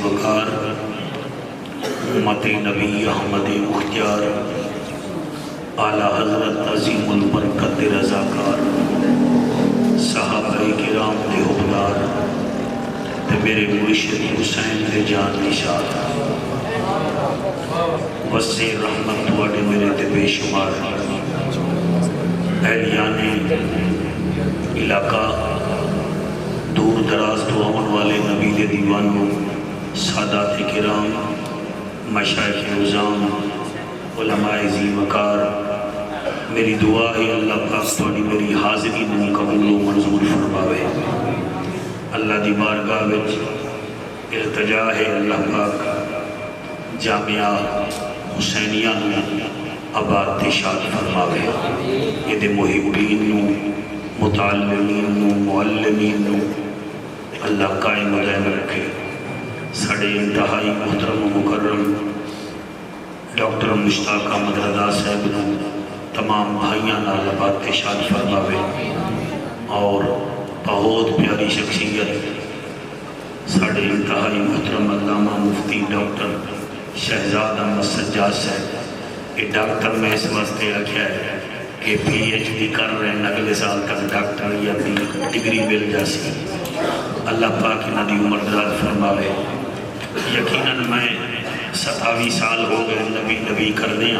وقار امت نبی احمد مختار اعلیٰ حضرت عظیم البرکت رضاکار صحابہ کرام دے حبدار تے میرے مرشد حسین دے جان نشان وسع رحمت تواڈے میرے تے بے شمار اہلیان علاقہ دور دراز تو آمن والے نبی دے دیوانوں سادات کرام مشائخ نظام علماء ذی وقار میری دعا ہے اللہ پاک تھوڑی میری حاضری نو قبول و منظور فرماوے اللہ دی بارگاہ وچ التجا ہے اللہ پاک جامعہ حسینیہ نو آباد شاد فرماوے یہ دے محبین نو متعلمین نو معلمین نو اللہ قائم و دائم رکھے ساڑے انتہائی محترم و مکرم ڈاکٹر مشتاق احمد رضا صاحب نو تمام بھائیاں نال آباد شاد فرماوے اور بہت پیاری شخصیت ساڑے انتہائی محترم علامہ مفتی ڈاکٹر شہزاد احمد سجاد صاحب یہ ڈاکٹر میں اس واسطے رکھا ہے کہ پی ایچ ڈی کر رہے ہیں اگلے سال تک ڈاکٹر یا ڈگری مل جاسی اللہ پاک انہاں دی عمر دراز فرماوے یقیناً میں 27 سال ہو گئے نبی کرنے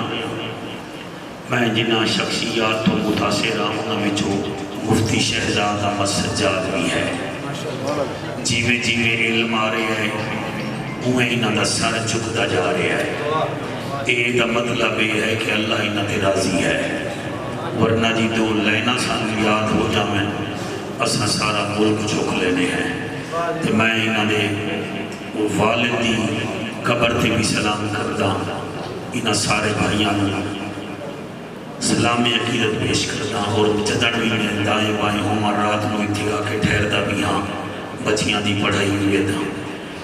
میں جنہ شخصیات تو متاثر ہوں وچوں مفتی شہزاد احمد سجاد بھی ہے جیوے جیوے علم آ رہے ہیں اوہیں انہاں دا سر جھکدا جا رہا ہے یہ دا مطلب یہ ہے کہ اللہ انہاں تے راضی ہے ورنہ جی دو لینا سان یاد ہو جائیں اساں سارا ملک چک لینے ہیں تو میں انہاں دے والدی قبر تے بھی سلام کردہ انہاں سارے بھائیاں سلام عقیدت پیش کردہ اور جدڑ بھی میں دائیں بائیں ہوں رات نو اتھگا کے ٹھہردہ بھی ہاں بچیاں دی پڑھائی ہوئے دا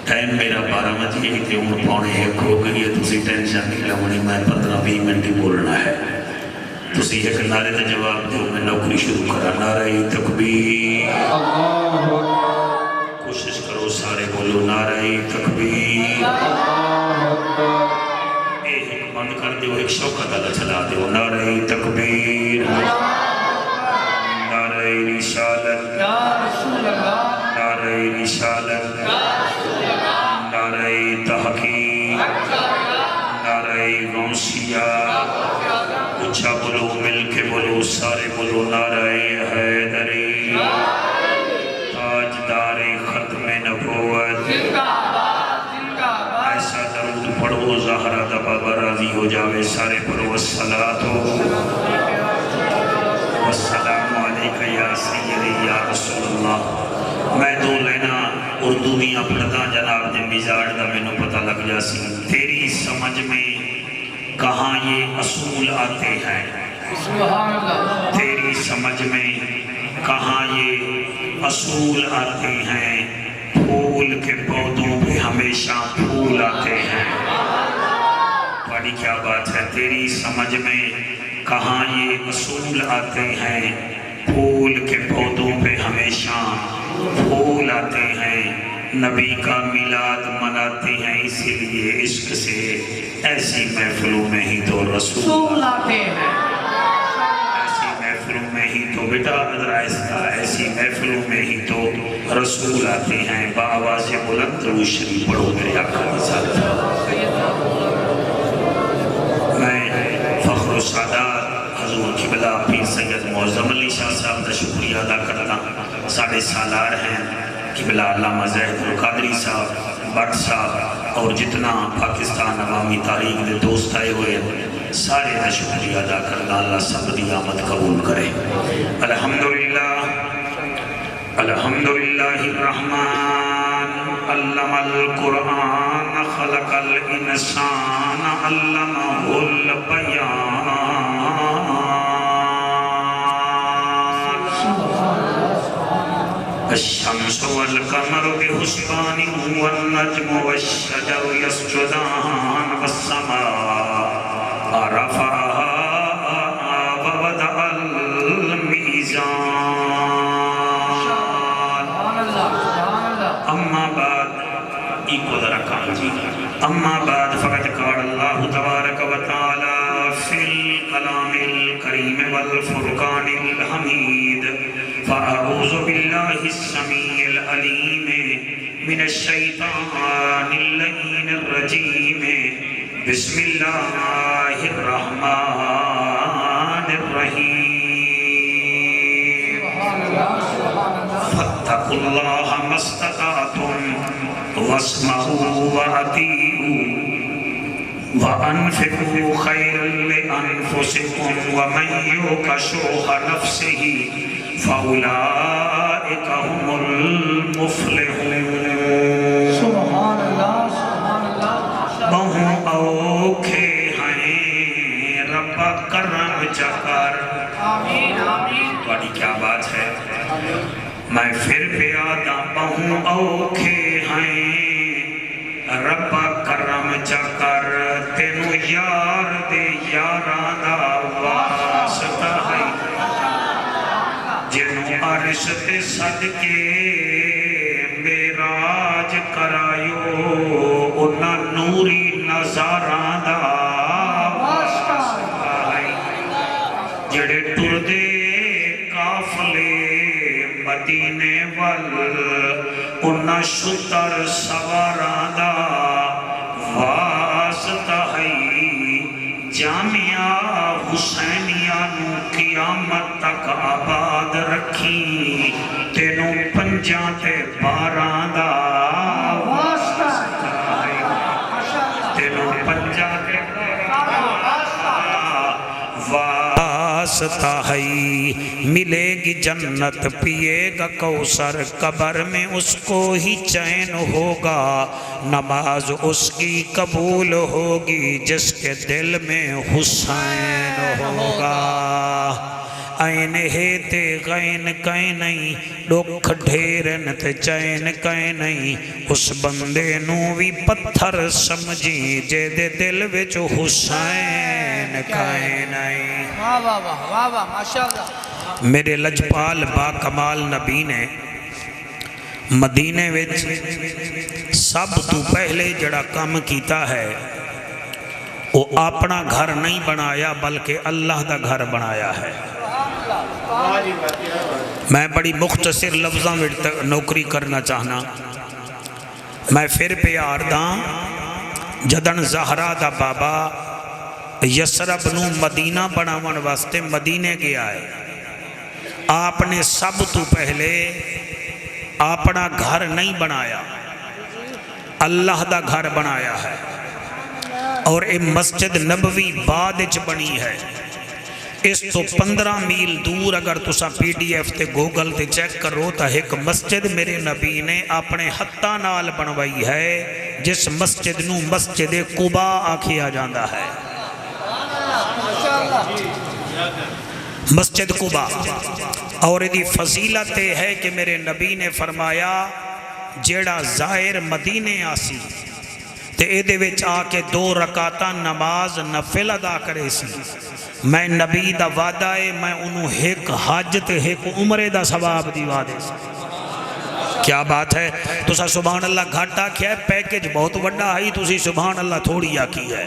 ٹائم میرا 12 بجے ہی تے عمر پونے ایک ہو گئی ہے تسی ٹینشن نہیں لونی میں 15-20 منٹ ہی بولنا ہے تسی ایک نعرے دا جواب دو میں نوکری شروع کرا نعرہ تکبیر کوشش کرو سارے بولو نعرہ تکبیر ایک بند کر دیو ایک شوقت اللہ چلا دیو نعرہ تکبیر نعرہ رسالت نعرہ رسالت نعرہ تحقیق نعرہ غوثیہ اچھا بولو مل کے بولو سارے بولو نعرہ حیدری تاجدار ختم نبوت ایسا درود پڑھو زہرہ دا بابا راضی ہو جاوے سارے پڑھو الصلاة والسلام علیکہ یا سیدی یا رسول اللہ میں دو لینا اردو بھی پڑھتا جناب جن مزاج دا میں نو پتہ لگ جاسی تیری سمجھ میں کہاں یہ اصول آتے ہیں تیری سمجھ میں کہاں یہ اصول آتے ہیں پھول کے پودوں پہ ہمیشہ پھول آتے ہیں بڑی کیا بات ہے تیری سمجھ میں کہاں یہ اصول آتے ہیں پھول کے پودوں پہ ہمیشہ پھول آتے ہیں نبی کا میلاد مناتے ہیں اسی لیے عشق سے ایسی محفلوں میں ہی تو رسول آتے ہیں ایسی محفلوں میں ہی تو بیٹا ایسی محفلوں میں ہی تو رسول آتے ہیں بآواز بلند درود شریف پڑھو میرے آقا کی ذات میں فخر و سعادت حضور قبلہ پیر سید معظم علی شاہ صاحب کا شکریہ ادا کرنا ساڑھے سالار ہیں قبلہ علامہ زہد القادری صاحب بٹ صاحب اور جتنا پاکستان عوامی تاریخ دے دوست آئے ہوئے سارے کا شکریہ ادا کرنا اللہ سب دی آمد قبول کرے الحمدللہ الحمدللہ الرحمن علم القرآن خلق الانسان علمہ البیان الشمس والقمر بحسبان والنجم والشجر يسجدان والسماء رفعها ووضع الميزان اما بعد کو ذرا کام جی اما بعد فقط قال اللہ تبارک و تعالی فی الکلام الکریم والفرقان الحمید فاعوذ باللہ السمیع العلیم من الشیطان اللعین الرجیم بسم اللہ الرحمن الرحیم فاتقوا اللہ ما استطعتم واسمعوا وأطيعوا وأنفقوا خيرا لأنفسكم ومن يوق شح نفسه فأولئك هم المفلحون سبحان اللہ سبحان اللہ بہوں اوکھے ہیں رب کرم چکر آمین آمین تھوڑی کیا بات ہے میں پھر پیادا بہوں اوکھے ہیں رب کرم چکر تینو یار دے یاران دا واسطہ ہے جنو عرش تے صدقے میراج کرایو انہ نوری نظاران دا واسطہ ہے جڑے ٹر دے کافلے مدینے وال انہ شتر سواران دا واسطہ ہے جامعہ حسینیہ نو قیامت تک آباد رکھی تینوں پنجاں تے باران دا واسطہ ہے تینوں پنجاں تے واسطہ ہے ملے گی جنت پیے گا کوثر قبر میں اس کو ہی چین ہوگا نماز اس کی قبول ہوگی جس کے دل میں حسین ہوگا این ہے تے غین کہیں نہیں ڈوکھ ڈھیرن تے چین کہیں نہیں اس بندے نو بھی پتھر سمجھی جے دے دل وچ حسین کہیں نہیں واہ واہ واہ واہ واہ ماشاءاللہ میرے لجپال با کمال نبی نے مدینے وچ سب تو پہلے جڑا کام کیتا ہے وہ اپنا گھر نہیں بنایا بلکہ اللہ دا گھر بنایا ہے میں بڑی مختصر لفظاں میں نوکری کرنا چاہنا میں پھر پیار داں جدن زہرا دا بابا یسرب نو مدینہ بناون واسطے مدینے گیا ہے آپ نے سب تو پہلے اپنا گھر نہیں بنایا اللہ دا گھر بنایا ہے اور یہ مسجد نبوی بعد وچ بنی ہے اس تو 15 میل دور اگر تسا پی ڈی ایف تے گوگل تے چیک کرو تا ایک مسجد میرے نبی نے اپنے ہتھاں نال بنوائی ہے جس مسجد نو مسجد قباء آکھیا جاندا ہے مسجد قباء اور دی فضیلت ہے کہ میرے نبی نے فرمایا جیڑا زائر مدینے آسی تے اے دے وچ آ کے 2 رکعتاں نماز نفل ادا کرے سی میں نبی دا وعدہ ہے میں انہوں ایک حج تے ایک عمرے دا ثواب دی وعدے سی کیا بات ہے تسا سبحان اللہ گھاٹا کیا ہے پیکج بہت بڑا ہے تسی سبحان اللہ تھوڑی آکی ہے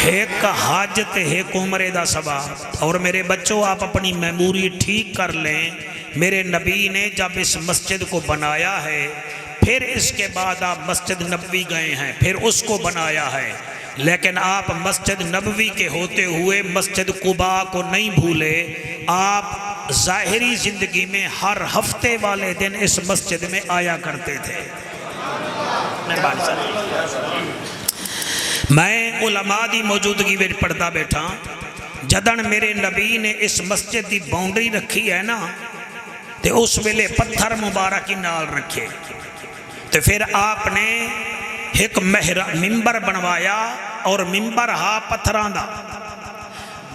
ایک حج تے ایک عمرے دا ثواب اور میرے بچوں آپ اپنی میموری ٹھیک کر لیں میرے نبی نے جب اس مسجد کو بنایا ہے پھر اس کے بعد آپ مسجد نبوی گئے ہیں پھر اس کو بنایا ہے لیکن آپ مسجد نبوی کے ہوتے ہوئے مسجد قباء کو نہیں بھولے آپ ظاہری زندگی میں ہر ہفتے والے دن اس مسجد میں آیا کرتے تھے میں علماء دی موجودگی میں پڑھتا بیٹھا جدن میرے نبی نے اس مسجد دی باؤنڈری رکھی ہے نا تے اس ویلے پتھر مبارکی نال رکھے تو پھر آپ نے ایک ممبر بنوایا اور ممبر ہا پتھران دا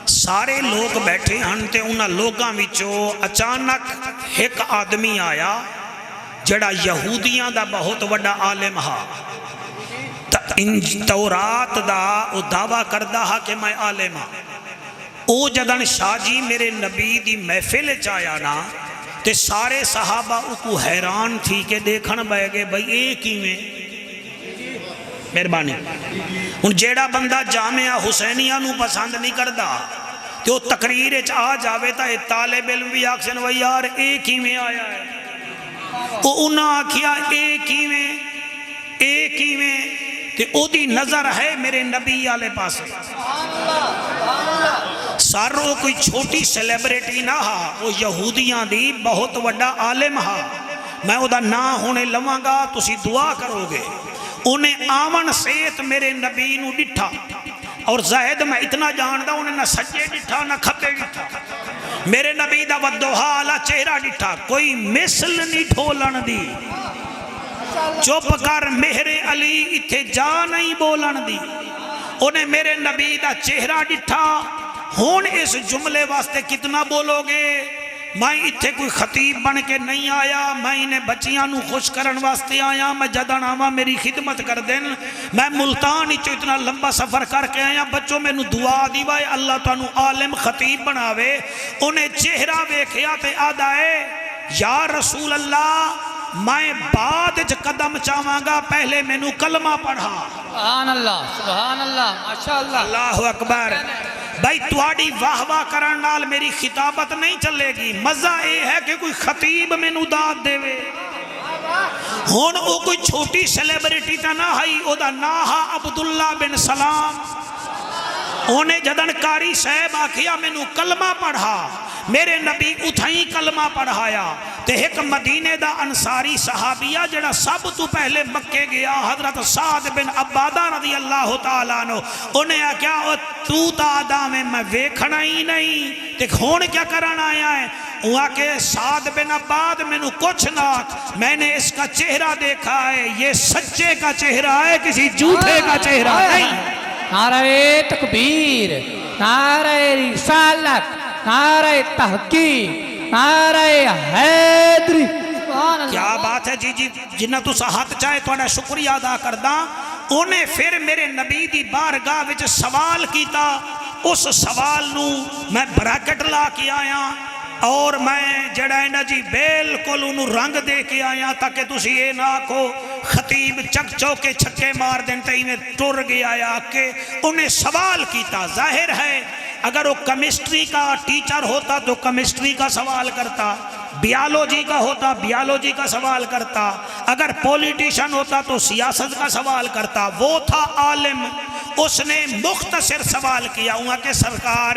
سارے لوگ بیٹھے ہن تے انہاں لوگاں وچوں اچانک ایک آدمی آیا جڑا یہودیاں دا بہت وڈا عالم ہا تورات دا او دعویٰ کردہ ہا کہ میں عالم ہاں او جدن شاہ جی میرے نبی دی محفل چایا نا تے سارے صحابہ کو حیران تھی کہ دیکھن بے گے بھئی ایک ہی میں مہربانی ہن جیڑا بندہ جامعہ حسینیہ نو پسند نہیں کردا کہ وہ تقریر وچ آ جاوے تا طالب علم بھی آکھن و یار اے کیویں آیا ہے وہ انہاں آکھیا اے کیویں تے او دی نظر ہے میرے نبی والے پاسے ساروں کوئی چھوٹی سیلیبریٹی نہ ہا وہ یہودیاں دی بہت وڈا عالم ہا میں او دا نا ہونے لواں گا تسی دعا کرو گے انہیں آون سیت میرے نبی نو ڈٹھا اور زاہد میں اتنا جاندہ انہیں نہ سجے ڈٹھا نہ کھپے ڈٹھا میرے نبی دا ودوہا علا چہرہ ڈٹھا کوئی مثل نہیں ٹھولن دی چپ کر مہر علی اتھے جا نہیں بولن دی انہیں میرے نبی دا چہرہ ڈٹھا ہون اس جملے واسطے کتنا بولو گے میں اتھے کوئی خطیب بن کے نہیں آیا میں انہیں بچیاں نو خوش کرن واسطے آیا میں جدن آما میری خدمت کر دیں میں ملتان اچھو اتنا لمبا سفر کر کے آیا بچوں میں نو دعا دیوائے اللہ تانو عالم خطیب بناوے انہیں چہرہ ویکھیا تے آدھائے یا رسول اللہ میں بعد قدم چاہواں گا پہلے میں نو کلمہ پڑھا سبحان اللہ ماشاءاللہ اللہ اکبر بھائی تواڈی واہ واہ کرن نال میری خطابت نہیں چلے گی مزہ اے ہے کہ کوئی خطیب میں نو داد دے وے ہون او کوئی چھوٹی سیلیبریٹی تا نہ ہائی او دا ناہا عبداللہ بن سلام انہیں جدن کاری صاحب آکھیا میں نو کلمہ پڑھا میرے نبی اتھائیں کلمہ پڑھایا تے ایک مدینے دا انصاری صحابیہ جڑا سب تو پہلے مکے گیا حضرت سعد بن عبادہ رضی اللہ تعالیٰ عنہ انہیں کیا تو تا آدھا میں ویکھنا ہی نہیں تے کھون کیا کرنا آیا ہے وہاں کہ سعد بن عباد میں نو کچھ نہ میں نے اس کا چہرہ دیکھا ہے یہ سچے کا چہرہ ہے کسی جھوٹے کا چہرہ نہیں نعرہ تکبیر نعرہ رسالت نعرہ تحقیق نعرہ حیدری کیا بات ہے جی جنہ تو ساتھ چاہے توڑا شکریہ ادا کردہ انہیں پھر میرے نبی دی بارگاہ وچ سوال کیتا اس سوال نو میں بریکٹ لا کے آیا اور میں جڑا ہے نا جی بالکل انہوں رنگ دے کے آیا تاکہ تسی یہ نہ کو خطیب چک چوکے چھکے مار دینتا ہی میں ٹر گیا آیا کہ انہیں سوال کیتا ظاہر ہے اگر وہ کیمسٹری کا ٹیچر ہوتا تو کیمسٹری کا سوال کرتا بیالوجی کا ہوتا بیالوجی کا سوال کرتا اگر پولیٹیشن ہوتا تو سیاست کا سوال کرتا وہ تھا عالم اس نے مختصر سوال کیا ہوا کہ سرکار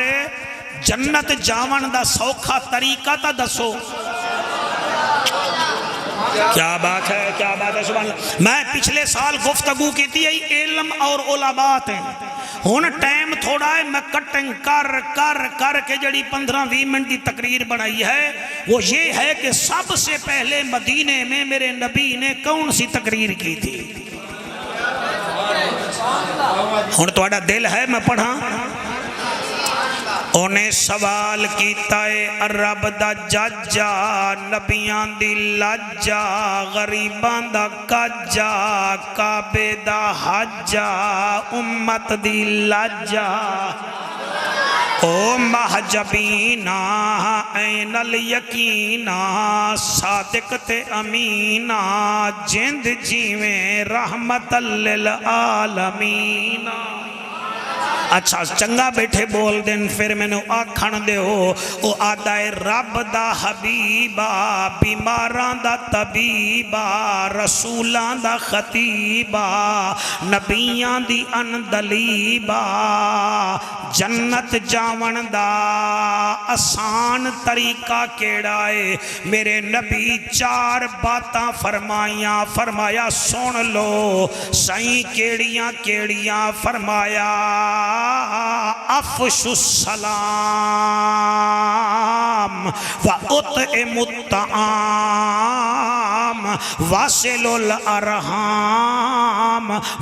جنت جاون دا سوکھا طریقہ تا دسو کیا بات ہے سبحان اللہ میں پچھلے سال گفتگو کی تھی علم اور علمات ہیں ہون ٹائم تھوڑا ہے میں کٹنگ کر کے جڑی 15-20 منٹ دی تقریر بنائی ہے وہ یہ ہے کہ سب سے پہلے مدینے میں میرے نبی نے کون سی تقریر کی تھی ہون توڑا دل ہے میں پڑھا انہیں سوال کیتا ہے رب دا جاجا نبیان دی لاجا غریبان دا کاجا کعبے دا حجا امت دی لاجا او محجبینا این الیقینا صادق تے امینا جند جیویں رحمت للعالمین اچھا چنگا بیٹھے بول دیں پھر میں نے آکھن دے ہو او آدھائے رب دا حبیبہ بیماران دا طبیبہ رسولان دا خطیبہ نبیان دی اندلیبہ جنت جاون دا آسان طریقہ کیڑائے میرے نبی 4 باتاں فرمایا سن لو سائیں کیڑیاں فرمایا افش السلام وَأُطْعِمُ الطَّعَامَ وَاصِلُ الْأَرْحَامَ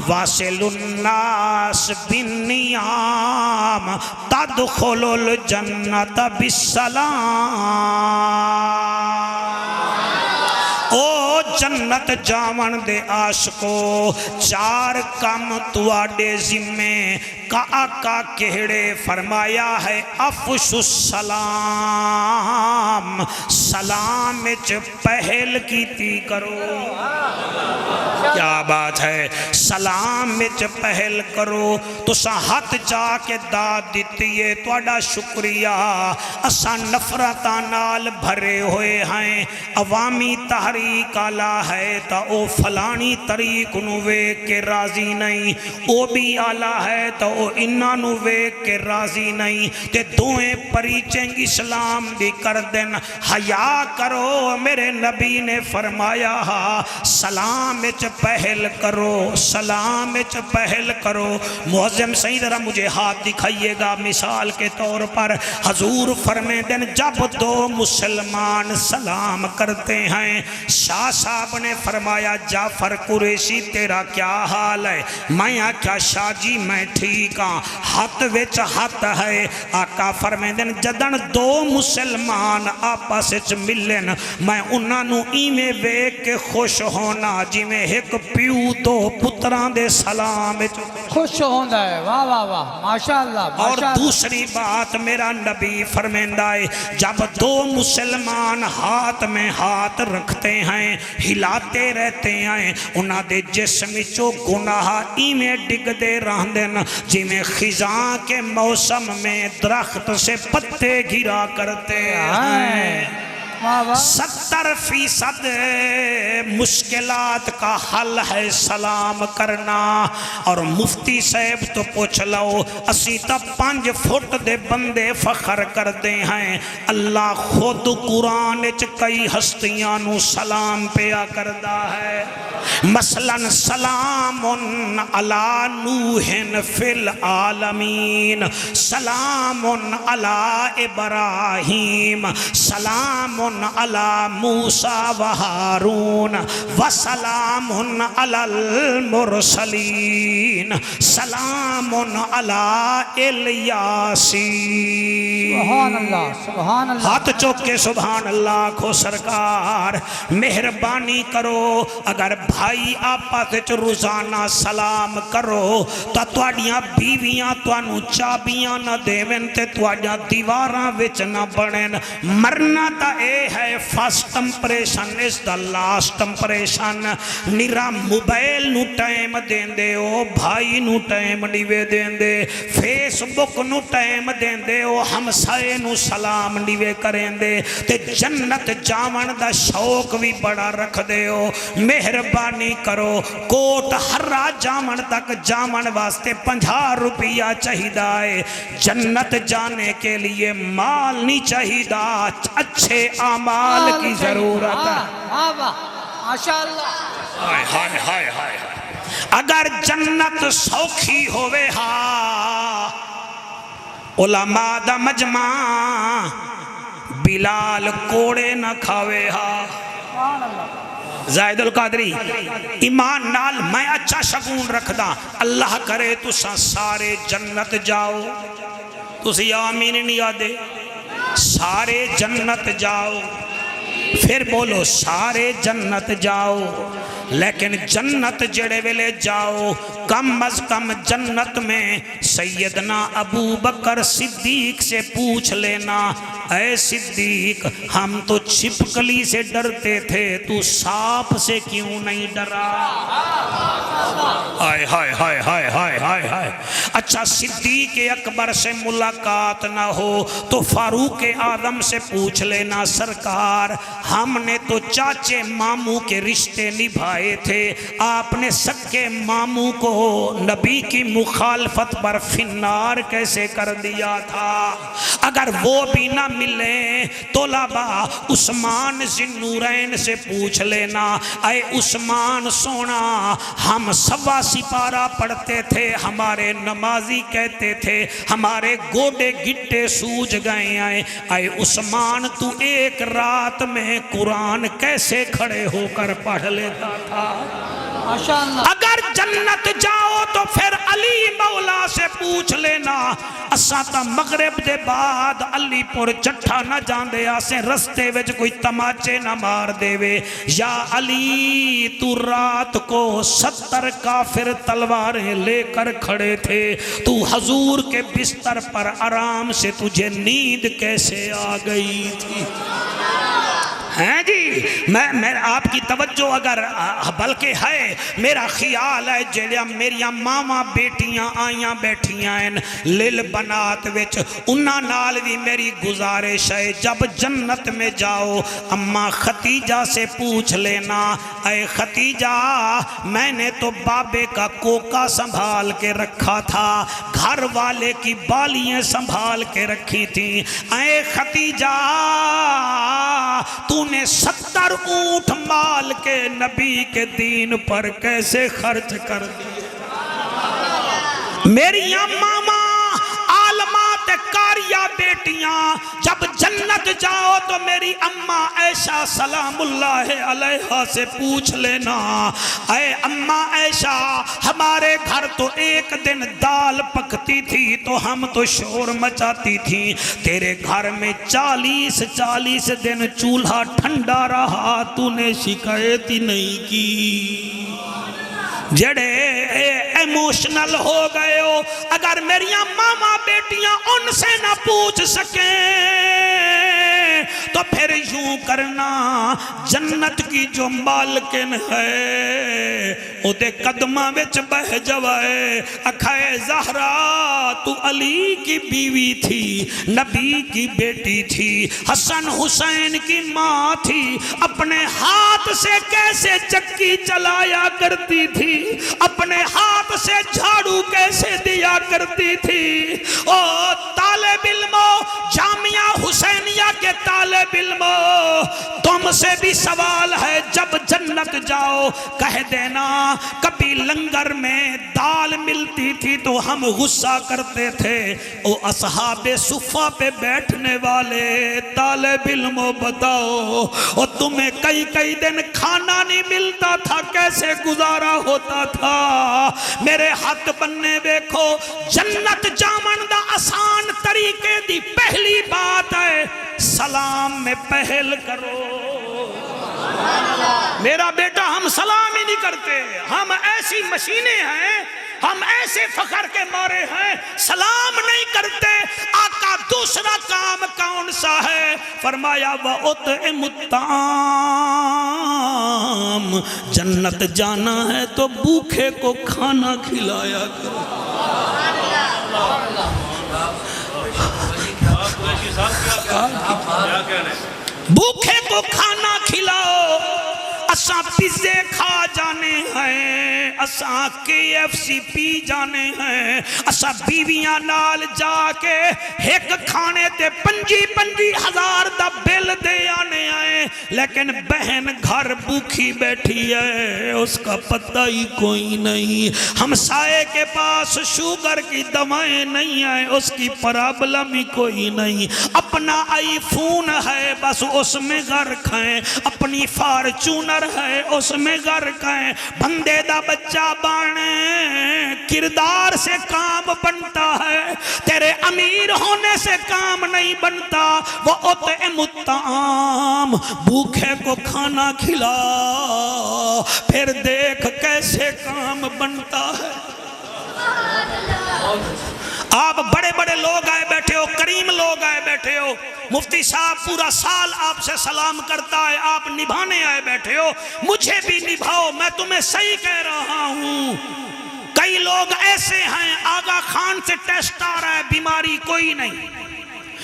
وَاصِلُ النَّاسِ بِالنِّيَامِ تَدْخُلُ الْجَنَّةَ بِالسَّلَامِ او جنت جاون دے عاشقو چار کم تواڈے ذمے کا آقا کہڑے فرمایا ہے افش السلام سلام وچ پہل کیتی کرو کیا بات ہے سلام وچ پہل کرو تساں ہاتھ جا کے داد دیتی ہے تواڈا شکریہ اساں نفرتاں نال بھرے ہوئے ہیں عوامی تحریک آلہ ہے تا او فلانی طریق نو ویکھ کے راضی نہیں او بھی آلہ ہے تا او انہاں نو ویکھ کے راضی نہیں تے دوئیں پریچیں اسلام بھی کر دین حیا کرو میرے نبی نے فرمایا سلام وچ پہل کرو سلام وچ پہل کرو معظم صحیح ذرا مجھے ہاتھ دکھائیے گا مثال کے طور پر حضور فرمائے دن جب دو مسلمان سلام کرتے ہیں شاہ صاحب نے فرمایا جعفر قریشی تیرا کیا حال ہے میں آکھا شاہ جی میں ٹھیک ہاں ہاتھ وچ ہاتھ ہے آقا فرمائے دن جدن دو مسلمان آپس وچ ملن میں انہاں نو ایویں ویکھ کے خوش ہونا جی میں ایک پیو دو پتراں دے سلام وچ خوش ہوندا ہے واہ واہ واہ ماشاءاللہ اور دوسری بات میرا نبی فرمائندا ہے جب دو مسلمان ہاتھ میں ہاتھ رکھتے ہیں ہلاتے رہتے ہیں انہاں دے جسم وچوں گناہ ایویں ڈگدے رہندن جی میں خزاں کے موسم میں درخت سے پتے گرا کرتے ہیں 70% مشکلات کا حل ہے سلام کرنا اور مفتی صاحب تو پوچھ لو اسی تا 5 فٹ دے بندے فخر کر دے ہیں اللہ خود قرآن وچ کئی ہستیاں نو سلام پیا کردا ہے مثلا سلام علی نوح فی العالمین سلام علی ابراہیم سلام علی موسیٰ و ہارون وسلام علی المرسلین سلام علی الیاسین سبحان اللہ سبحان اللہ ہاتھ چوک کے سبحان اللہ کو سرکار مہربانی کرو اگر بھائی آپس وچ روزانہ سلام کرو تا تواڈیاں بیویاں توانوں چابیاں نہ دیون تے تواڈیاں دیواراں وچ نہ بنن مرنا تا اے ہے first impression is the last impression نرا موبائل نو ٹائم دیندے او بھائی نو ٹائم نیوے دیندے فیس بک نو ٹائم دیندے او ہمسائے نو سلام نیوے کریندے تے جنت جاون دا شوق بھی بڑا رکھ دے او مہربانی کرو کوٹ ہرا جامن تک جامن واسطے 50 روپیہ چاہیدائے جنت جانے کے لیے مال نہیں چاہیدہ اچھے اعمال کی ضرورت ہے ماشاءاللہ ہائے ہائے ہائے ہائے اگر جنت سوکھی ہوئے علماء دا مجمع بلال کوڑے نہ کھاوے زائد القادری ایمان نال میں اچھا شگون رکھ دا اللہ کرے تو سارے جنت جاؤ تسی آمین نہیں آدے سارے جنت جاؤ پھر بولو سارے جنت جاؤ لیکن جنت جڑے ویلے جاؤ کم از کم جنت میں سیدنا ابو بکر صدیق سے پوچھ لینا اے صدیق ہم تو چھپکلی سے ڈرتے تھے تو سانپ سے کیوں نہیں ڈرا ہائے ہائے ہائے ہائے ہائے ہائے ہائے اچھا صدیق اکبر سے ملاقات نہ ہو تو فاروق اعظم سے پوچھ لینا سرکار ہم نے تو چاچے ماموں کے رشتے نبھائے تھے آپ نے سکے ماموں کو نبی کی مخالفت پر فنار کیسے کر دیا تھا اگر وہ بھی نہ ملیں تو لبا عثمان ذوالنورین سے پوچھ لینا اے عثمان سونا ہم سوا سپارہ پڑھتے تھے ہمارے نمازی کہتے تھے ہمارے گوڑے گٹے سوج گئے آئے اے عثمان تو ایک رات میں قرآن کیسے کھڑے ہو کر پڑھ لیتا تھا اگر جنت جاؤ تو پھر علی مولا سے پوچھ لینا اساں تا مغرب دے بعد علی پور چٹھا نہ جاندے آسیں رستے وچ کوئی تماچے نہ مار دے وے یا علی تو رات کو 70 کافر تلواریں لے کر کھڑے تھے تو حضور کے بستر پر آرام سے تجھے نیند کیسے آ گئی تھی ہیں جی میں آپ کی توجہ اگر بلکہ ہے میرا خیال ہے جڑیاں میریاں ماما بیٹیاں آئیاں بیٹھیاں ہیں لیل بنات وچ انہاں نال بھی میری گزارش ہے جب جنت میں جاؤ اماں ختیجہ سے پوچھ لینا اے ختیجہ میں نے تو بابے کا کوکا سنبھال کے رکھا تھا گھر والے کی بالیاں سنبھال کے رکھی تھیں اے ختیجہ تو نے 70 اونٹ مال کے نبی کے دین پر کیسے خرچ کر دیے میری ماما عالمات کاریہ بیٹیاں جب جنت جاؤ تو میری اماں عائشہ سلام اللہ علیہ سے پوچھ لینا اے اماں عائشہ ہمارے گھر تو ایک دن دال پکتی تھی تو ہم تو شور مچاتی تھی تیرے گھر میں 40 دن چولہا ٹھنڈا رہا تو نے شکایت ہی نہیں کی جڑے ایموشنل ہو گئے ہو اگر میریاں ماما بیٹیاں ان سے نہ پوچھ سکیں تو پھر یوں کرنا جنت کی جو مالکن ہے او دے قدمہ وچ بہ جوائے اکھائے زہرا تو علی کی بیوی تھی نبی کی بیٹی تھی حسن حسین کی ماں تھی اپنے ہاتھ سے کیسے چکی چلایا کرتی تھی اپنے ہاتھ سے جھاڑو کیسے دیا کرتی تھی او طالب علمو جامعہ حسینیہ کے طالب علمو تم سے بھی سوال ہے جب جنت جاؤ کہہ دینا کبھی لنگر میں دال ملتی تھی تو ہم غصہ کرتے تھے او اصحاب صفہ پہ بیٹھنے والے طالب علمو بتاؤ او تمہیں کئی دن کھانا نہیں ملتا تھا کیسے گزارا ہوتا تھا میرے ہاتھ بننے دیکھو جنت جامن دا آسان طریقے دی پہلی بات ہے سلام میں پہل کرو میرا بیٹا ہم سلام ہی نہیں کرتے ہم ایسی مشینیں ہیں ہم ایسے فخر کے مارے ہیں سلام نہیں کرتے آقا دوسرا کام کون سا ہے فرمایا وَأُطْعِمُ الطَّعَامَ جنت جانا ہے تو بھوکے کو کھانا کھلایا کرو بھوکے کو کھانا کھلاؤ اساں پیزے کھا جانے ہیں اساں KFC پی جانے ہیں اساں بیویاں نال جا کے ایک کھانے تے 25,000 دا بل دے آنے آئے لیکن بہن گھر بھوکھی بیٹھی ہے اس کا پتہ ہی کوئی نہیں ہمسائے کے پاس شوگر کی دوائیں نہیں ہیں اس کی پرابلم ہی کوئی نہیں اپنا آئی فون ہے بس اس میں غرق ہیں اپنی فارچونر ہے اس میں غرق ہیں بندے دا بچہ بانے کردار سے کام بنتا ہے تیرے امیر ہونے سے کام نہیں بنتا وہ اطعم الطعام بھوکے کو کھانا کھلا پھر دیکھ کیسے کام بنتا ہے آپ بڑے بڑے لوگ آئے بیٹھے ہو کریم لوگ آئے بیٹھے ہو مفتی صاحب پورا سال آپ سے سلام کرتا ہے آپ نبھانے آئے بیٹھے ہو مجھے بھی نبھاؤ میں تمہیں صحیح کہہ رہا ہوں کئی لوگ ایسے ہیں آغا خان سے ٹیسٹ آ رہا ہے بیماری کوئی نہیں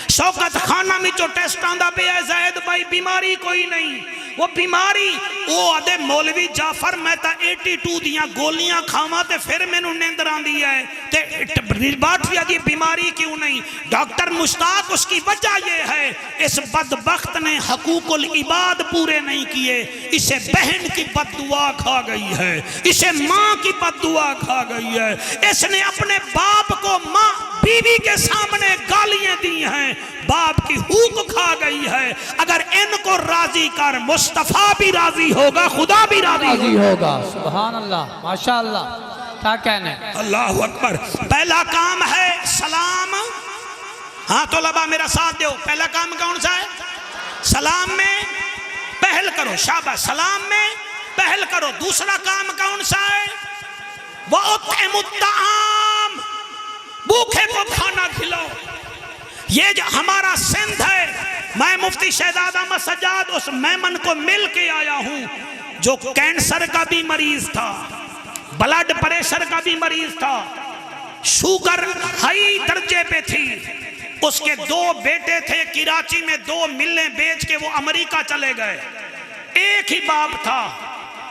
شوکت خانہ میں جو ٹیسٹ آندہ پہ ہے زید بھائی بیماری کوئی نہیں وہ بیماری وہ آدھے مولوی جعفر میں تا 82 دیاں گولیاں کھاما تے پھر میں نو نیندران دیا ہے تے بات بھی آدھی بیماری کیوں نہیں ڈاکٹر مشتاق اس کی وجہ یہ ہے اس بدبخت نے حقوق العباد پورے نہیں کیے اسے بہن کی بد دعا کھا گئی ہے اسے ماں کی بد دعا کھا گئی ہے اس نے اپنے باپ کو ماں بیوی کے سامنے گالیاں دی ہیں باپ کی حقوق کھا گئی ہے اگر ان کو راضی کر مصطفیٰ بھی راضی ہوگا خدا بھی راضی ہوگا سبحان اللہ ماشاءاللہ کیا کہنے اللہ اکبر. پہلا کام ہے سلام. ہاں طلباء میرا ساتھ دیو. پہلا کام کون سا ہے؟ سلام میں پہل کرو. شاباش. سلام میں پہل کرو. دوسرا کام کون سا ہے؟ وَأُطْعِمُ الطَّعَامَ. بھوکے کو کھانا کھلاؤ. یہ جو ہمارا سندھ ہے، میں مفتی شہزاد احمد سجاد اس میمن کو مل کے آیا ہوں جو کینسر کا بھی مریض تھا، بلڈ پریشر کا بھی مریض تھا، شوگر ہائی درجے پہ تھی. اس کے 2 بیٹے تھے، کراچی میں 2 ملیں بیچ کے وہ امریکہ چلے گئے. ایک ہی باپ تھا.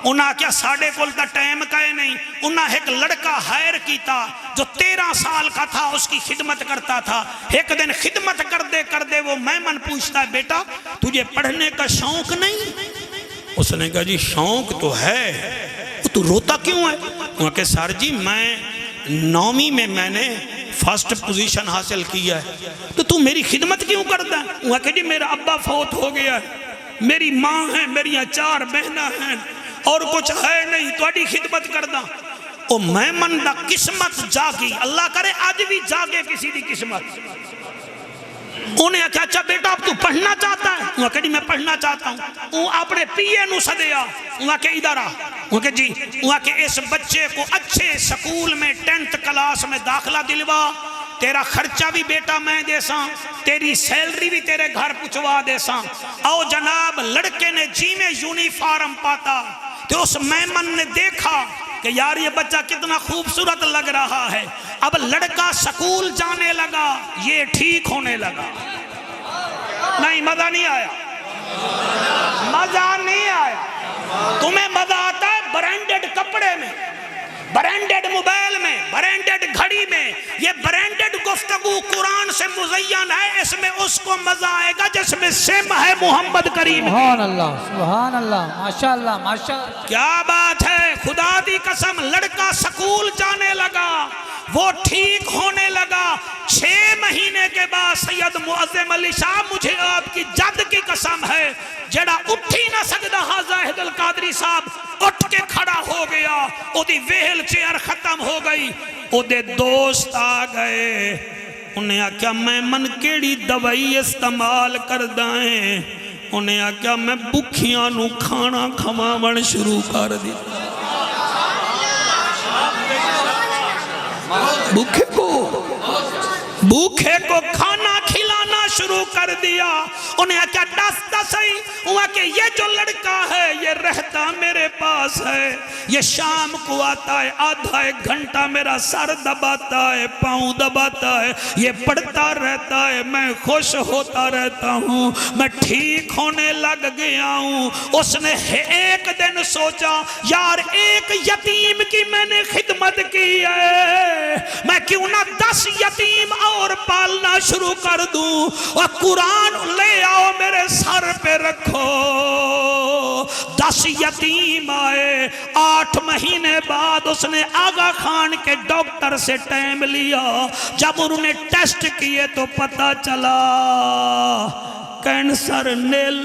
انہاں کیا ساڑھے کول تا ٹائم کہے نہیں. انہاں ایک لڑکا ہائر کیتا جو 13 سال کا تھا، اس کی خدمت کرتا تھا. ایک دن خدمت کر دے وہ میمن پوچھتا ہے بیٹا تجھے پڑھنے کا شوق نہیں؟ اس نے کہا جی شوق تو ہے. تو روتا کیوں ہے؟ وہ کہ سر جی میں 9ویں میں نے فرسٹ پوزیشن حاصل کیا ہے، تو میری خدمت کیوں کرتا ہے؟ وہ کہ جی میرا ابا فوت ہو گیا ہے، میری ماں ہے، میری 4 بہنیں ہیں اور کچھ ہے نہیں، تھوڑی خدمت کردا. او میمن دا قسمت جاگی. اللہ کرے آج بھی جاگے کسی دی قسمت. انہیں کہا اچھا بیٹا اب تو پڑھنا چاہتا ہے؟ وہ کہا جی میں پڑھنا چاہتا ہوں. وہ اپنے پی اے نو سدیا. وہ کہ ادھر آ. وہ کہ جی وہ کہ اس بچے کو اچھے سکول میں 10th کلاس میں داخلہ دلوا، تیرا خرچہ بھی بیٹا میں دے ساں، تیری سیلری بھی تیرے گھر پچھوا دے ساں. او جناب لڑکے نے جی میں یونیفارم پاتا تو اس میمن نے دیکھا کہ یار یہ بچہ کتنا خوبصورت لگ رہا ہے. اب لڑکا سکول جانے لگا، یہ ٹھیک ہونے لگا. نہیں مزہ نہیں آیا، مزہ نہیں آیا. تمہیں مزہ آتا ہے برانڈڈ کپڑے میں، برانڈڈ موبائل میں، برانڈڈ گھڑی میں. یہ برانڈڈ گفتگو قرآن سے مزین ہے. اس میں اس کو مزہ آئے گا جس میں سم ہے محمد کریم. سبحان اللہ سبحان اللہ ماشاءاللہ ماشاءاللہ. کیا بات ہے. خدا دی قسم لڑکا سکول جانے لگا، وہ ٹھیک ہونے لگا. 6 مہینے کے بعد سید معظم علی شاہ مجھے آپ کی جد کی قسم ہے جڑا اٹھی نہ سکتا ہاں زاہد القادری صاحب اٹھ کے کھڑا ہو گیا. او دی ویل چیئر ختم ہو گئی. او دے دوست آ گئے. انہیں آکیا میمن کیڑی دوائی استعمال کر دائیں؟ انہیں آکیا میں بکھیاں نو کھانا کھماون شروع کر دی. بھوکے کو کھانا کھلانا شروع کر دیا. انہیں کیا دس ہی ہوا کہ یہ جو لڑکا ہے یہ رہتا میرے پاس ہے، یہ شام کو آتا ہے، آدھا 1 گھنٹہ میرا سر دباتا ہے، پاؤں دباتا ہے، یہ پڑھتا رہتا ہے، میں خوش ہوتا رہتا ہوں، میں ٹھیک ہونے لگ گیا ہوں. اس نے ایک دن سوچا یار ایک یتیم کی میں نے خدمت کی ہے، میں کیوں نہ 10 یتیم اور پالنا شروع کر دوں. اور قرآن لے آؤ میرے سر پہ رکھو. 10 یتیم آئے. 8 مہینے بعد اس نے آغا خان کے ڈاکٹر سے ٹائم لیا. جب انہوں نے ٹیسٹ کیے تو پتہ چلا کینسر نیل.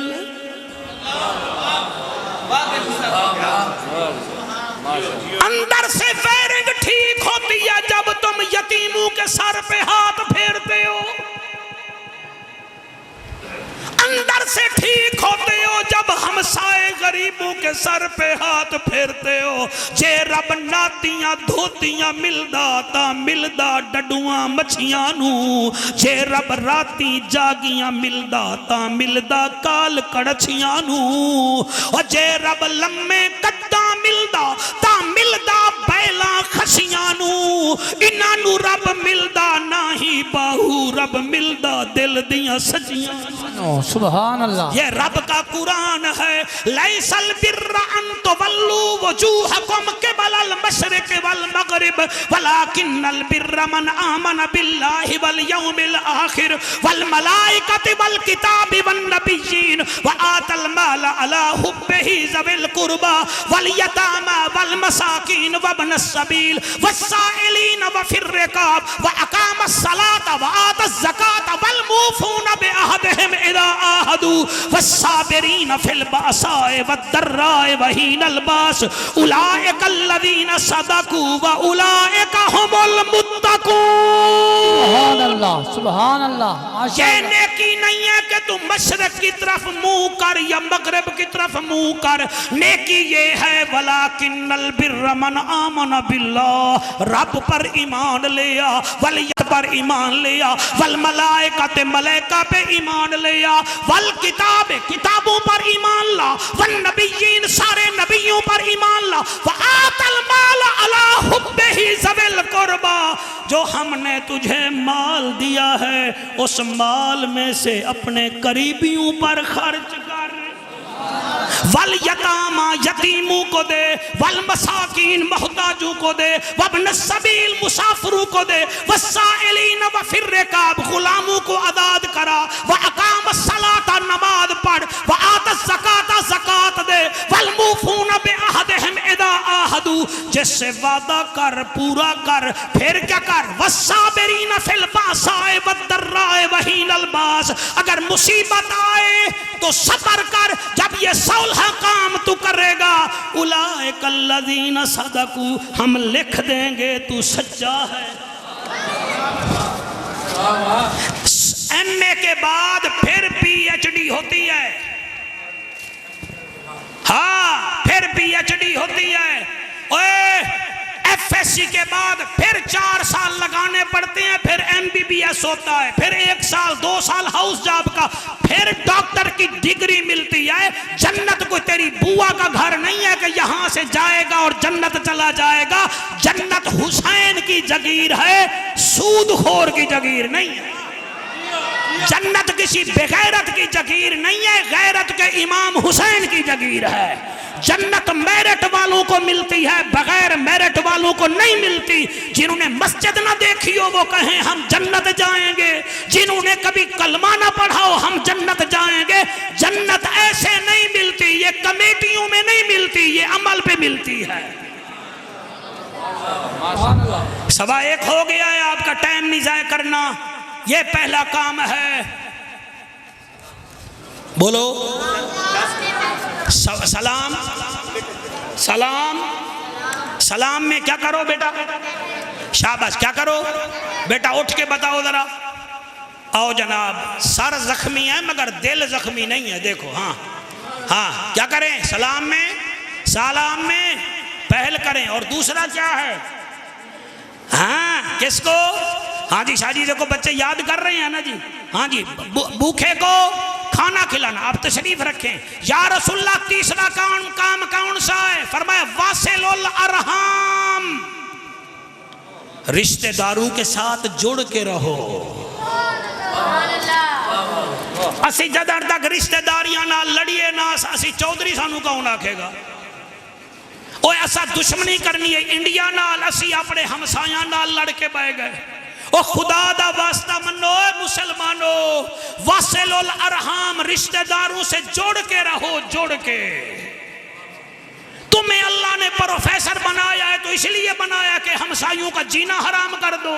اندر سے فیرنگ ٹھیک ہوتی ہے جب تم یتیموں کے سر پہ ہاتھ پھیرتے ہو. اندر سے ٹھیک ہوتے ہو جب ہمسائے غریبوں کے سر پہ ہاتھ پھیرتے ہو. جے رب ناتیاں دھوتیاں ملدا تا ملدا ڈڈواں مچھیاں نو. جے رب راتی جاگیاں ملدا تا ملدا کال کڑچیاں نو. اور جے رب لمے کدا ملدا تا ملدا بیلا خشیاں نو. انہاں نو رب ملدا نہ ہی باہو رب ملدا دل دیاں سجیاں. سبحان اللہ. یہ رب کا قرآن ہے. لیس البر ان تولوا وجوہکم قبل المشرق والمغرب ولکن البر من آمن باللہ والیوم الآخر والملائکۃ والکتاب والنبیین وآت المال علی حبہ ذوی القربى والیتامى والمساکین وابن السبیل والسائلین وفی الرقاب واقام الصلاة وآت الزکاة والموفون والموفون بعہدہم اذا عاہدوا والصابرین فی البأساء والضراء وحین الباس اولئک الذین صدقوا واولئک هم المتقون۔ سبحان اللہ سبحان اللہ ماشاء یہ اللہ۔ نیکی نہیں ہے کہ تم مشرق کی طرف منہ کر یا مغرب کی طرف منہ کر، نیکی یہ ہے وَلَٰكِنَّ الْبِرَّ مَنْ آمَنَ بِاللَّهِ، رب پر ایمان لیا، ولیت پر ایمان لیا، والملائکۃ ملائکہ پہ ایمان لیا، والکتاب کتابوں پر ایمان لا، والنبیین سارے نبیوں پر ایمان لا، وَآتَ الْمَالَ عَلَىٰ حُبِّهِ ذَوِي الْقُرْبَىٰ، جو ہم نے تجھے مال دیا ہے اس مال میں سے اپنے قریبیوں پر خرچ کر، والیتاما یتیموں کو دے، والمساکین محتاجوں کو دے، وابن السبیل مسافروں کو دے، والسائلین وفی الرکاب غلاموں کو آزاد کرا، واقام الصلاۃ نماز پڑھ، وآت الزکاۃ زکات دے، والموفون بعہدہم اذا عاہدوا، جس سے وعدہ کر پورا کر، پھر کیا کر، والصابرین فی البأساء والضراء وحین الباس، اگر مصیبت آئے تو صبر کر، جب یہ صلح کام تو کرے گا، اولئک الذین صدقوا، ہم لکھ دیں گے تو سچا ہے۔ ایم اے کے بعد پھر پی ایچ ڈی ہوتی ہے، ہاں پھر پی ایچ ڈی ہوتی ہے، ایف ایس سی کے بعد پھر 4 سال لگانے پڑتے ہیں، پھر ایم بی بی ایس ہوتا ہے، پھر 1 سال 2 سال ہاؤس جاب کا، پھر ڈاکٹر کی ڈگری ملتی ہے۔ جنت کوئی تیری بوا کا گھر نہیں ہے کہ یہاں سے جائے گا اور جنت چلا جائے گا، جنت حسین کی جگیر ہے، سود خور کی جگیر نہیں ہے۔ جنت کسی بغیرت کی جگیر نہیں ہے، غیرت کے امام حسین کی جگیر ہے۔ جنت میرٹ والوں کو ملتی ہے، بغیر میرٹ والوں کو نہیں ملتی۔ جنہوں نے مسجد نہ دیکھی ہو وہ کہیں ہم جنت جائیں گے، جنہوں نے کبھی کلمہ نہ پڑھا ہو ہم جنت جائیں گے۔ جنت ایسے نہیں ملتی، یہ کمیٹیوں میں نہیں ملتی، یہ عمل پہ ملتی ہے۔ 1:15 ہو گیا ہے، آپ کا ٹائم نہیں ضائع کرنا، یہ پہلا کام ہے۔ بولو سلام سلام سلام میں کیا کرو بیٹا، شاباش کیا کرو بیٹا، اٹھ کے بتاؤ ذرا، آؤ جناب، سر زخمی ہے مگر دل زخمی نہیں ہے، دیکھو ہاں ہاں کیا کریں، سلام میں پہل کریں، اور دوسرا کیا ہے، ہاں کس کو، ہاں جی شاہ جی دیکھو بچے یاد کر رہے ہیں نا جی، ہاں جی بھوکے کو کھانا کھلانا، آپ تشریف رکھیں۔ یا رسول اللہ تیسرا کام کون سا ہے، فرمایا واصل الارحام، رشتہ داروں کے ساتھ جڑ کے رہو۔ اسی جدر تک رشتہ داریاں نہ لڑیے نہ، اسی چودھری سانو کون آکھے گا، اوہ ایسا دشمنی کرنی ہے انڈیا نال، اسی اپنے ہمسایاں نال لڑ کے بہ گئے۔ او خدا دا واسطہ منو اے مسلمانو، واصل الارحام، رشتہ داروں سے جوڑ کے رہو، جوڑ کے۔ تمہیں اللہ نے پروفیسر بنایا ہے تو اس لیے بنایا کہ ہمسایوں کا جینا حرام کر دو۔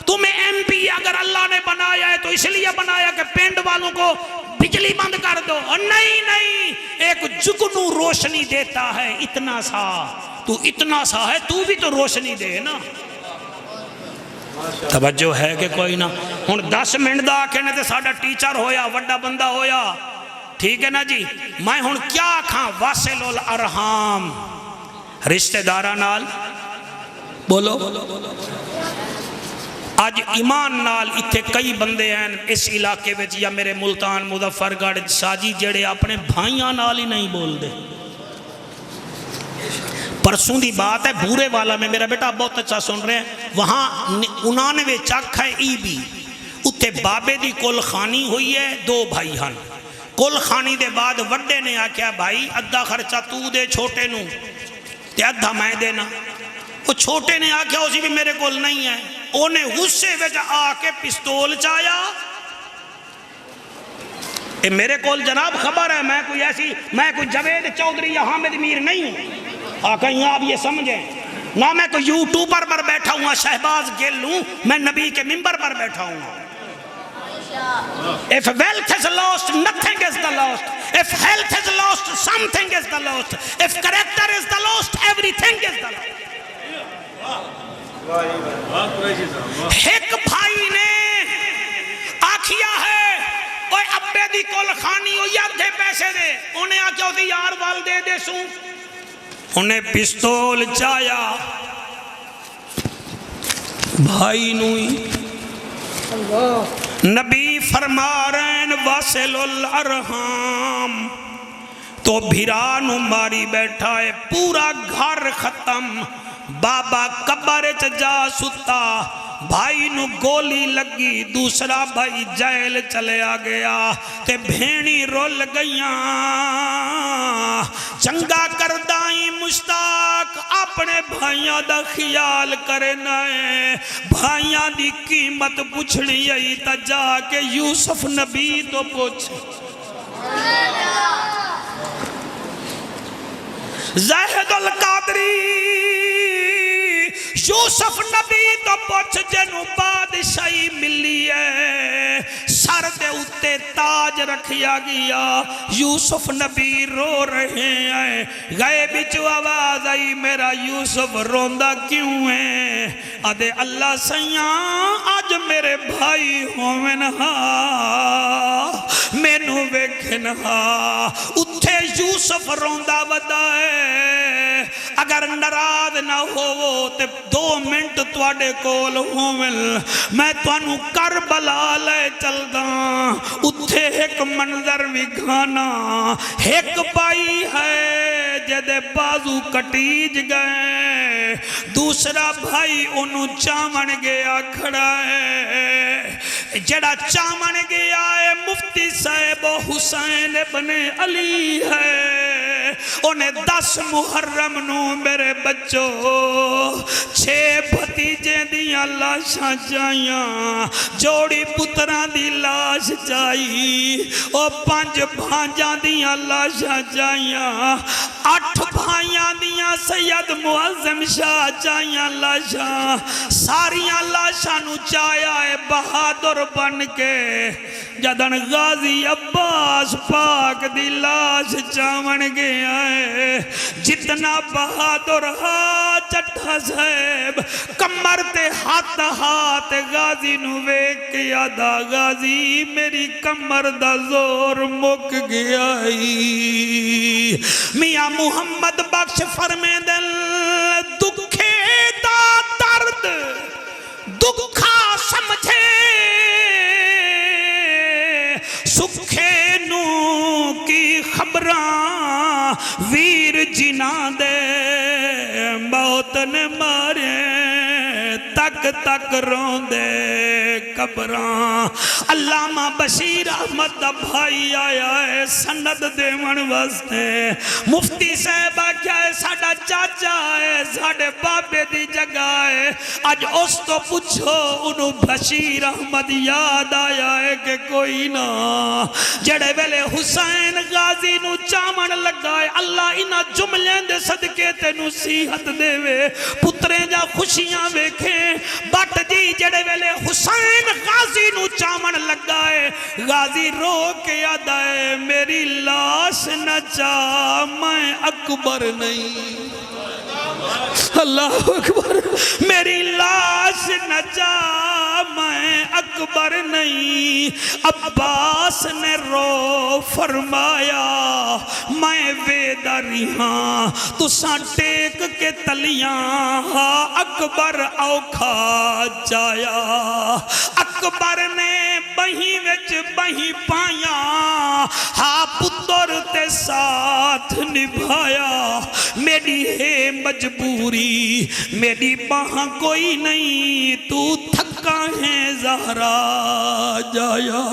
تمہیں ایم پی اگر اللہ نے بنایا ہے تو اس لیے بنایا کہ پینڈ والوں کو بجلی بند کر دو، اور نہیں، ایک جگنو روشنی دیتا ہے اتنا سا، تو اتنا سا ہے تو بھی تو روشنی دے نا۔ توجہ ہے کہ کوئی نہ، ہن 10 منٹ دا آکھے نے تے ساڈا ٹیچر ہویا، وڈا بندہ ہویا، ٹھیک ہے نا جی، میں ہن کیا کھاں، واصل الارحام، رشتہ داراں نال بولو۔ آج ایمان نال اتھے کئی بندے ہیں اس علاقے وچ یا میرے ملتان مظفر گڑھ ساجی جڑے اپنے بھائیاں نال ہی نہیں بول دے۔ پرسوں دی بات ہے بھورے والا میں، میرا بیٹا بہت اچھا سن رہے ہیں، وہاں 99 چک ہے ای بی، اتھے بابے دی کل خانی ہوئی ہے، 2 بھائی ہن، کل خانی دے بعد وڈے نے آکھیا بھائی ادھا خرچہ تو دے چھوٹے نو تے ادھا میں دینا، وہ چھوٹے نے آکھیا اسی بھی میرے کول نہیں ہے، اونے غصے وچ آ کے پستول چایا، اے میرے کول جناب خبر ہے میں کوئی جوید چودھری یا حامد میر نہیں ہوں، کہیں آپ یہ سمجھیں، نہ میں کوئی یوٹیوبر پر بیٹھا ہوں، شہباز گل ہوں، میں نبی کے منبر پر بیٹھا ہوں۔ If wealth is lost, nothing is the lost. If health is lost, something is the lost. If character is the lost, everything is the lost. ایک بھائی نے آکھیا ہے اوے ابے دی کول خانی ہوئی آدھے پیسے دے. انہیں آکھیا ہوتی یار وال دے دے سوں. انہیں پستول چایا بھائی نوئی. نبی فرما رہے ہیں واصل الارحام تو بھیرا نو ماری بیٹھا ہے. پورا گھر ختم. بابا قبر جا ستا. بھائی نو گولی لگی. دوسرا بھائی جیل چلے آ گیا. تے بھینی رول گئیاں. چنگا کردائی مشتاق اپنے بھائیاں دا خیال کرنا ہے. بھائیاں دی قیمت پوچھنی آئی تا جا کے یوسف نبی تو پوچھ. زاہد القادری یوسف نبی تو پوچھ جنو بادشاہی ملی ہے. سر دے اتے تاج رکھیا گیا. یوسف نبی رو رہے ہیں. گئے بچو آواز آئی میرا یوسف روندہ کیوں ہے؟ ادے اللہ سیاں آج میرے بھائی ہومن ہاں مینو ویکھن ہاں. اتھے یوسف روندہ ودا ہے. اگر ناراض نہ ہو تے 2 منٹ تواڈے کول ہومن میں توانو کربلا لے چلدا. اتھے ایک منظر وکھانا. ایک بھائی ہے جدے بازو کٹیج گئے. دوسرا بھائی انہوں چامن گیا کھڑا ہے. جڑا چامن گیا ہے مفتی صاحب حسین ابن علی ہے. انہیں 10 محرم نو میرے بچوں 6 بھتیجے دیاں لاشاں چاہیاں. جوڑی پتران دی لاش چاہی. او 5 بھانجاں دیاں لاشاں چاہیاں. 8 بھائیاں دیاں سید معظم شاہ چاہیاں لاشاں. ساریاں لاشاں نو چاہیا ہے بہادر بن کے. جدن غازی عباس پاک دی لاش چاون گیا ہے. جتنا بہادر ہا چٹھا صاحب کمر تے ہاتھ غازی نو ویکھ کے آدھا غازی میری کمر دا زور مک گیا ہی. میاں محمد بخش فرمے دل دکھے دا درد دکھا سمجھے سکھے نو کی خبراں ویر جنا دے موت نے مارے تک تک روندے قبراں. علامہ بشیر احمد دا بھائی آیا ہے سند دیون واسطے. مفتی صاحب کیا ہے ساڑا چاچا ہے ساڑے بابے دی جگہ ہے. آج اس تو پوچھو انہوں بشیر احمد یاد آیا ہے کہ کوئی نہ جڑے ویلے حسین غازی نو چامن لگا ہے. اللہ انہا جملیں دے صدقے تے نصیحت دے وے پتریں جا خوشیاں ویکھیں. بٹ جی جڑے ویلے حسین غازی نو چامن لگا ہے غازی رو کے آدھا ہے میری لاش نہ چاہ میں اکبر نہیں. اللہ اکبر. میری لاش نہ چاہ میں اکبر نہیں. عباس نے رو فرمایا میں ویداری ہاں تساں ٹیک کے تلیاں ہاں اکبر اوکھا جایا. اکبر نے بہی وچ بہی پایا ہاں پتر تے ساتھ نبھایا. میری ہے مجبوری میری باہاں کوئی نہیں تو تھکا ہے زہرا جایا.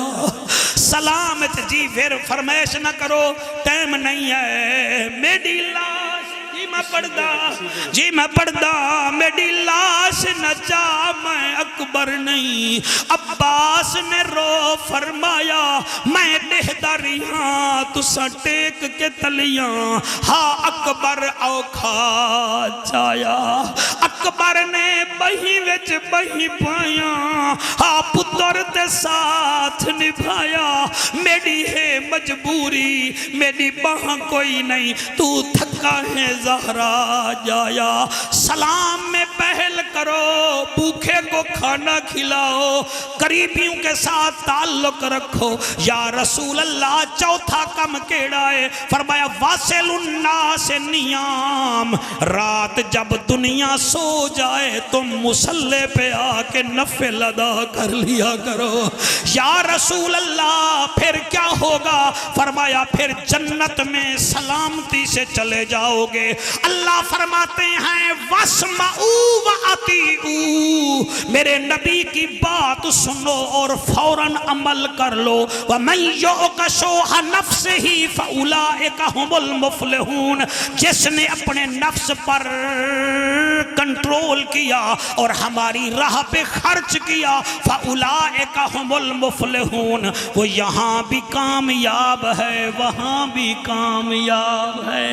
سلامت جی پھر فرمائش نہ کرو ٹائم نہیں ہے. میری لاش جی میں پڑھدا میری لاش نہ چاہ میں اکبر نہیں. عباس نے رو فرمایا میں دہداری ہاں تساں ٹیک کے تلیاں ہاں اکبر اوکھا چایا. اکبر نے بہی وچ بہی پایا ہاں پتر تے ساتھ نبھایا میری ہے مجبوری میری باہ کوئی نہیں تو تھکا ہے زہرا جایا سلام میں پہل کرو بھوکے کو کھانا کھلاؤ قریبیوں کے ساتھ تعلق رکھو یا رسول اللہ چوتھا کم کیڑا ہے فرمایا واصل الناس نیام رات جب دنیا سو جائے تم مسلح پہ آ کے نفل ادا کر لیا کرو یا رسول اللہ پھر کیا ہوگا فرمایا پھر جنت میں سلامتی سے چلے جاؤ گے اللہ فرماتے ہیں وَاسْمَعُوا وَأَطِیعُوا میرے نبی کی بات سنو اور فوراً عمل کر لو وَمَنْ يُعْقَ شُوحَ نَفْسِهِ فَأُولَئِكَ هُمُ الْمُفْلِحُونَ جس نے اپنے نفس پر کنٹرول کیا اور ہماری راہ پہ خرچ کیا فَأُولَئِكَ هُمُ الْمُفْلِحُونَ وہ یہاں بھی کامیاب ہے وہاں بھی کامیاب ہے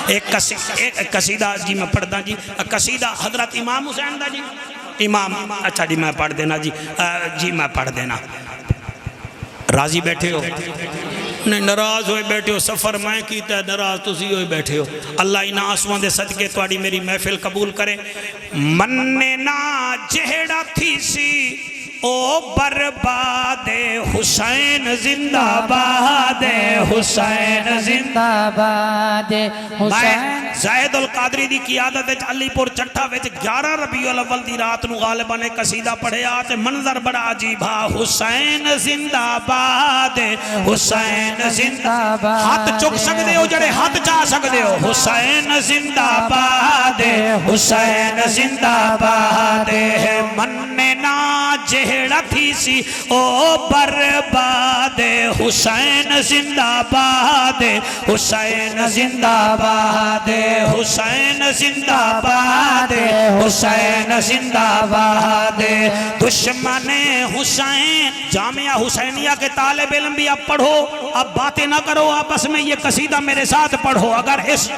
ایک قصیدہ جی میں پڑھتا جی قصیدہ حضرت امام حسین دا جی امام اچھا جی میں پڑھ دینا جی میں پڑھ دینا راضی بیٹھے ہو نہیں ناراض ہوئے بیٹھے ہو سفر میں کیتا ہے ناراض تسی ہوئے بیٹھے ہو اللہ انہاں آسوان دے صدقے تواڈی میری محفل قبول کرے مننے نا جہڑا تھی سی او برباد حسین زندہ باد حسین زندہ باد حسین زید القادری دی قیادت علی پور چٹھا وچ 11 ربیع الاول دی رات نو غالباً ایک قصیدہ پڑھے آتے منظر بڑا عجیب ہا حسین زندہ باد حسین زندہ باد ہاتھ چک سکتے ہو جڑے ہاتھ چاہ سکتے ہو حسین زندہ باد حسین زندہ باد مننے نا جہڑا تھی سی او برباد حسین زندہ باد حسین زندہ باد حسین زندہ باد حسین زندہ باد دشمن حسین جامعہ حسینیہ کے طالب علم بھی اب پڑھو اب باتیں نہ کرو آپس میں یہ قصیدہ میرے ساتھ پڑھو اگر اس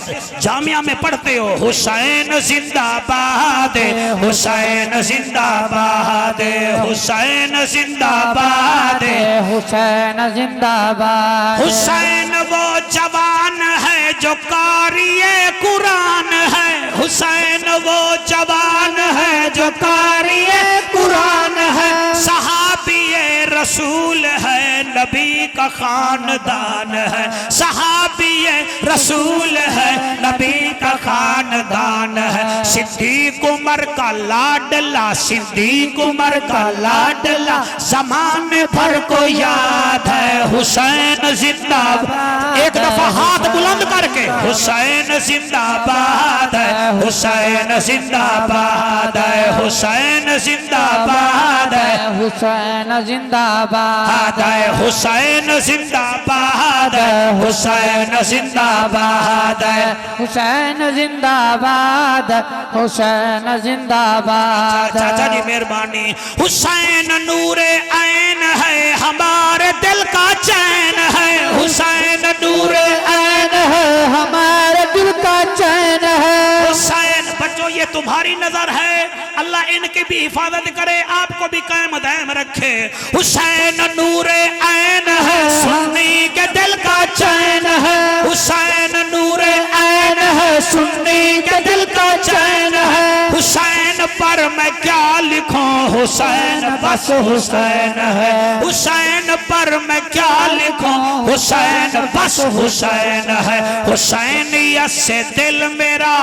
جامعہ میں پڑھتے ہو حسین زندہ باد حسین زندہ باد حسین زندہ باد حسین زندہ باد حسین وہ جوان ہے جو قاری قرآن ہے حسین وہ جوان ہے جو قاری قرآن ہے صحابی رسول ہے نبی کا خاندان ہے صحابی رسول ہے نبی کا خاندان ہے صدیق عمر کا لاڈلا صدیق عمر کا لاڈلا زمانے بھر کو یاد ہے حسین زندہ باد ایک دفعہ ہاتھ بلند کر کے حسین زندہ باد ہے حسین زندہ باد ہے حسین زندہ باد ہے حسین زندہ باد ہے حسین زندہ باد ہے حسین زندہ باد ہے حسین زندہ باد حسین زندہ باد چاچا جی مہربانی حسین نور عین ہے ہمارے دل کا چین ہے حسین نور عین ہے ہمارے دل کا چین ہے حسین بچوں یہ تمہاری نظر ہے اللہ ان کی بھی حفاظت کرے آپ کو بھی قائم دائم رکھے حسین نور عین ہے سنی کے دل کا چین ہے حسین نور عین ہے سنی کے دل کا چین ہے حسین پر میں کیا لکھوں حسین بس حسین ہے حسین پر میں کیا لکھوں حسین بس حسین ہے حسینیت سے دل میرا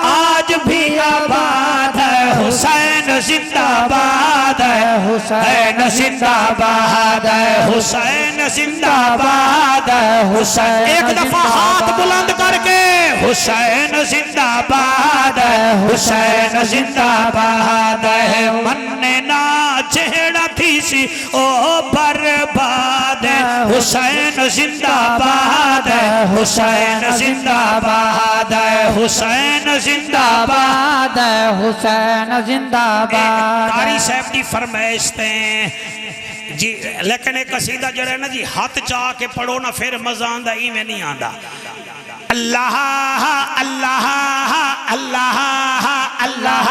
آج بھی آباد ہے حسین زندہ باد ہے حسین زندہ باد ہے حسین زندہ باد ہے حسین ایک دفعہ ہاتھ بلند کر کے حسین زندہ باد ہے حسین زندہ باد ہے مننے نا چہڑا تھی سی او برباد ہے حسین زندہ باد ہے حسین زندہ باد ہے حسین زندہ باد ہے حسین زندہ باد قاری صاحب کی فرمائشتے ہیں جی لیکن ایک قصیدہ جو ہے نا جی ہاتھ چاہ کے پڑھو نا پھر مزہ آندہ ہی میں نہیں آندہ اللہ اللہ اللہ اللہ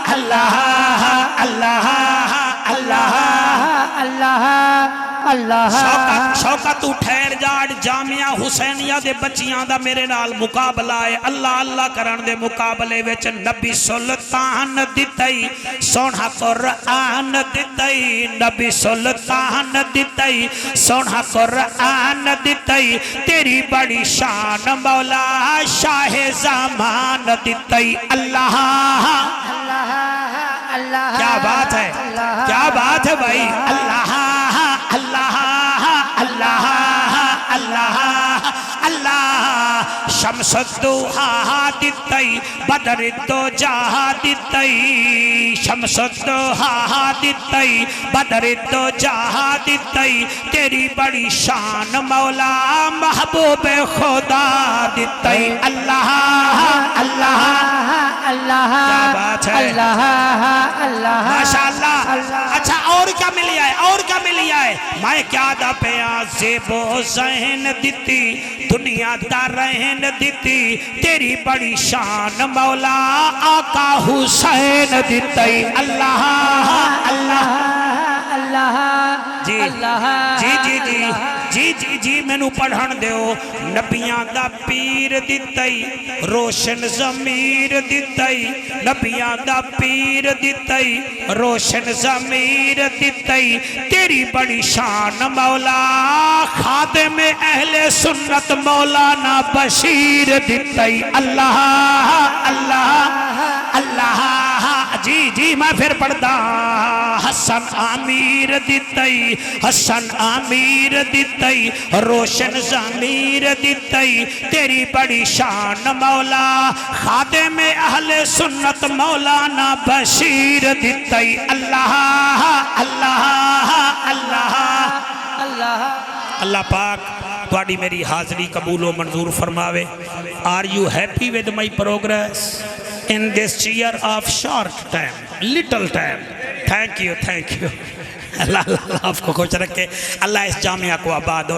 اللہ اللہ شوکت تو ٹھہر جاڑ جامعہ حسینیہ دے بچیاں دا میرے نال مقابلہ ہے اللہ اللہ کرن دے مقابلے وچ نبی سلطان دتائی سونا قرآن دتائی نبی سلطان دتائی سونا قرآن دتائی تیری بڑی شان مولا شاہ زمان دتائی اللہ کیا بات ہے کیا بات ہے بھائی اللہ اللہ اللہ اللہ اللہ شمس الدوحا دتائی بدر الدجا دتائی شمس الدوحا دتائی بدر الدجا دتائی تیری بڑی شان مولا محبوب خدا دتائی اللہ اللہ اللہ کیا بات ہے اللہ ماشاءاللہ اچھا اور کیا ملی آئے اور کیا ملی آئے میں کیا دا پیا زیب و ذہن دیتی دنیا دا رہن دیتی تیری بڑی شان مولا آقا حسین دیتی اللہ اللہ اللہ جی جی جی جی جی جی جی میں نو پڑھن دیو نبیاں دا پیر دیتائی روشن ضمیر دیتائی نبیاں دا پیر دیتائی روشن ضمیر دیتائی تیری بڑی شان مولا خادم اہل سنت مولانا بشیر دیتائی اللہ اللہ اللہ جی جی میں پھر پڑھدا حسن آمیر دیتائی حسن آمیر دیتائی روشن ضمیر دیتائی تیری بڑی شان مولا خادم اہل سنت مولانا بشیر دیتائی اللہ اللہ اللہ اللہ اللہ پاک تواڈی میری حاضری قبول و منظور فرماوے Are you happy with my progress in this year of short time, little time? Thank you. اللہ آپ کو خوش رکھے اللہ اس جامعہ کو آباد اور